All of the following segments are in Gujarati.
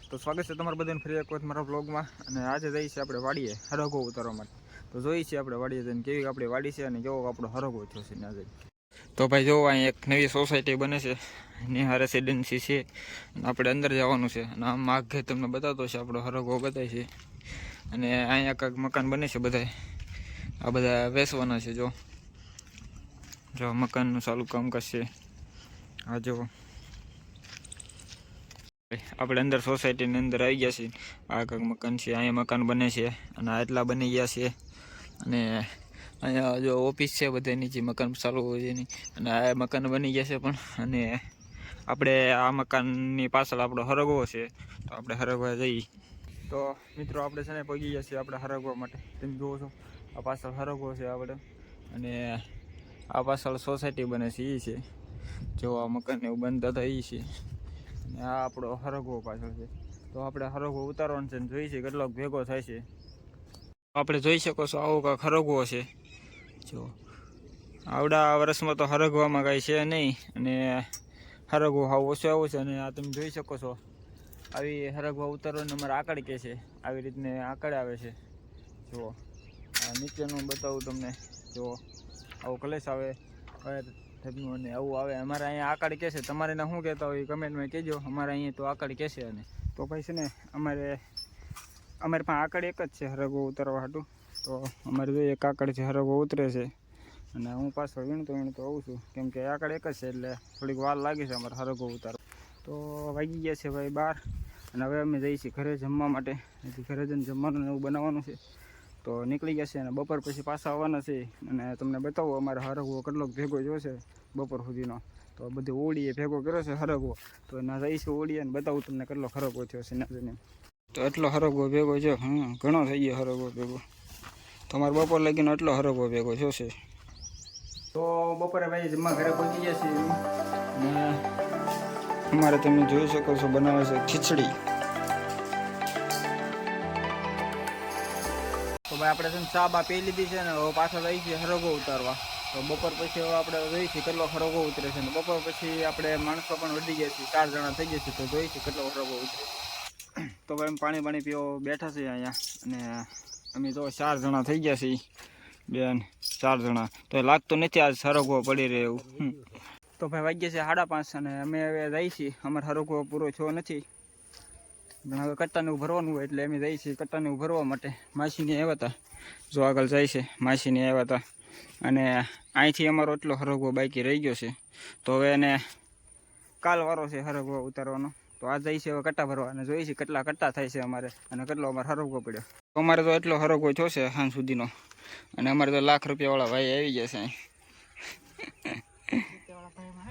તો સ્વાગત છે તમારા બધાને ફરી એક વખત મારા બ્લોગમાં। અને આજે જઈએ છીએ આપણે વાડીએ હરગો ઉતારવા માટે। તો જોઈએ છીએ આપણે વાડીએ જઈને કેવી આપણી વાડી છે અને કેવો આપણો હરગો થયો છે ત્યાં જઈને। તો ભાઈ જો અહીં એક નવી સોસાયટી બને છે, નેહા રેસિડેન્સી છે, આપણે અંદર જવાનું છે અને આમ આગે તમને બતાવતો છે આપણો હરગો બતાય છે। અને અહીંયા કાંઈક મકાન બને છે બધા, આ બધા વેચવાના છે। જો મકાનનું ચાલુ કામકાજ છે। આ જો આપણે અંદર સોસાયટીની અંદર આવી ગયા છીએ। આ કાંઈક મકાન છે, અહીંયા મકાન બને છે અને આટલા બની ગયા છે। અને અહીંયા જો ઓફિસ છે બધા નીચે મકાન ચાલુ હોય એની, અને આ મકાન બની ગયા છે પણ। અને આપણે આ મકાનની પાછળ આપણો હરગવો છે, તો આપણે હરગવા જઈએ। તો મિત્રો આપણે છે ને પહોંચી ગયા છીએ આપણે હરગવા માટે। તમે જુઓ છો આ પાછળ હરગવો છે આપણે, અને આ પાછળ સોસાયટી બને છે એ છે। જો આ મકાન એવું બનતા હતા એ છે, અને આ આપણો હરગવો પાછળ છે। તો આપણે હરગવો ઉતારવાનો છે, જોઈ છે કેટલોક ભેગો થાય છે। આપણે જોઈ શકો છો આવો કાંઈક હરગવો છે। જો આવડા વર્ષમાં તો હરગવામાં કાંઈ છે નહીં, અને હરગવો હાવ ઓછો આવો છે। અને આ તમે જોઈ શકો છો આવી હરગવા ઉતારવાને અમારે આકડ કહે છે, આવી રીતને આકડ આવે છે। જુઓ આ નીચેનું બતાવું તમને, જુઓ આવો કલેશ આવે ટાઈપનું અને આવું આવે। અમારે અહીંયા આકડ કહે છે, તમારે એને શું કહેતા હોય કમેન્ટમાં કહેજો। અમારે અહીંયા તો આકડ કહે છે। અને તો ભાઈ છે ને અમારી પાસે આકડ એક જ છે હરગવો ઉતારવા હાટું। તો અમારે જોઈએ એક આકડ છે, હરગવો ઉતરે છે, અને હું પાછળ વીણતો આવું છું, કેમ કે આકડ એક જ છે એટલે થોડીક વાર લાગે છે અમારે હરગવો ઉતારવા। તો વાગી ગયા છે ભાઈ 12, અને હવે અમે જઈએ છીએ ઘરે જમવા માટે। એથી ઘરે જઈને જમવાનું એવું બનાવવાનું છે, તો નીકળી ગયા છે। અને બપોર પછી પાછા આવવાના છે, અને તમને બતાવો અમારે હરગવો કેટલોક ભેગો જોશે બપોર સુધીનો। તો બધું ઓળીએ ભેગો કર્યો છે હરગવો, તો એના જઈશું ઓળીએ અને બતાવું તમને કેટલો હરગવો થયો છે નાજને। તો એટલો હરગવો ભેગો છે, ઘણો થઈ ગયો હરગવો ભેગો। તમારે બપોર લાગીને એટલો હરગવો ભેગો જોશે। તો બપોરે ભાઈ જમવા ઘરે પહોંચી ગયા છીએ, અને અમારે તમે જોઈ શકો છો બનાવે છે ખીચડી। તો ભાઈ આપણે છે ને ચા બા પી લીધી છે ને હવે પાછળ આવી છીએ હરગવો ઉતારવા। તો બપોર પછી હવે આપણે જોઈશું કેટલો હરગવો ઉતરે છે, ને બપોર પછી આપણે માણસો પણ વધી ગયા છીએ, 4 જણા થઈ ગયા છે, તો જોઈશું કેટલો હરગવો ઉતરે। તો ભાઈ પાણી પીવા બેઠા છીએ અહીંયા, અને અમે તો 4 જણા થઈ ગયા છીએ, બેન 4 જણા। તો લાગતું નથી આજ હરગવો પડી રહે એવું। તો ભાઈ વાગ્યા છે 5:30, અને અમે હવે જઈએ છીએ, અમારે હરગવો પૂરો થયો નથી, પણ હવે કટ્ટાને ભરવાનું હોય એટલે અમે જઈએ છીએ કટ્ટાને ભરવા માટે। માસીને આવ્યા હતા, જો આગળ જાય છે માસીને આવ્યા હતા, અને અહીંથી અમારો એટલો હરગવો બાકી રહી ગયો છે। તો હવે એને કાલ વારો છે હરગવો ઉતારવાનો, તો આ જઈએ છીએ હવે કટ્ટા ભરવા, અને જોઈએ છીએ કેટલા કટ્ટા થાય છે અમારે, અને કેટલો અમારે હરગવો પડ્યો। અમારે તો એટલો હરગવો થયો છે સાંજ સુધીનો, અને અમારે તો લાખ રૂપિયાવાળા ભાઈ આવી ગયા છે।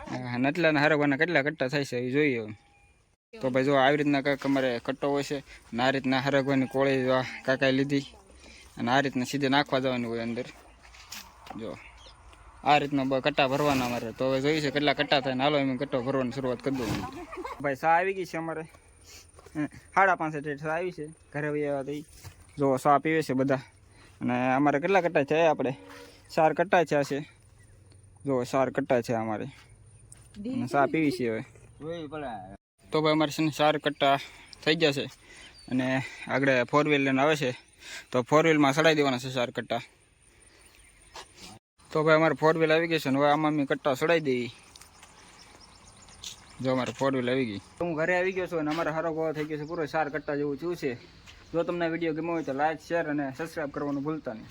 હા, એટલાના હરગવાના કેટલા કટ્ટા થાય છે એ જોઈએ। તો ભાઈ જો આવી રીતના કાંઈક અમારે કટ્ટો હોય છે, અને આ રીતના હરગવાની કોળી કાકાએ લીધી, અને આ રીતના સીધે નાખવા જવાની હોય અંદર। જો આ રીતના કટ્ટા ભરવાના અમારે। તો હવે જોઈએ છે કેટલા કટ્ટા થાય, ને હાલો એમ કટ્ટો ભરવાની શરૂઆત કરી દઉં। ભાઈ સા આવી ગઈ છે અમારે, 5:30 સા આવી છે, ઘરે આવ્યા હતી। જો સા પીવે છે બધા, અને અમારે કેટલા કટ્ટા છે આપણે 4 કટ્ટા છે હશે। જો 4 કટ્ટા છે અમારે, અને સા પીવી છે હવે। તો ભાઈ અમારે છે ને 4 કટ્ટા થઈ ગયા છે, અને આગળ 4 વ્હીલ લઈને આવે છે, તો 4 વ્હીલમાં ચડાવી દેવાના છે 4 કટ્ટા। તો ભાઈ અમારે 4 વ્હીલ આવી ગઈ છે, ને હવે આમાં અમે કટ્ટા ચડાવી દઈએ। જો અમારે 4 વ્હીલ આવી ગઈ, હું ઘરે આવી ગયો છું, અને અમારે હરગવો થઈ ગયો છે પૂરો 4 કટ્ટા જેવું થયું છે। જો તમને વિડીયો ગમ્યો હોય તો લાઈક, શેર અને સબસ્ક્રાઈબ કરવાનું ભૂલતા નહીં।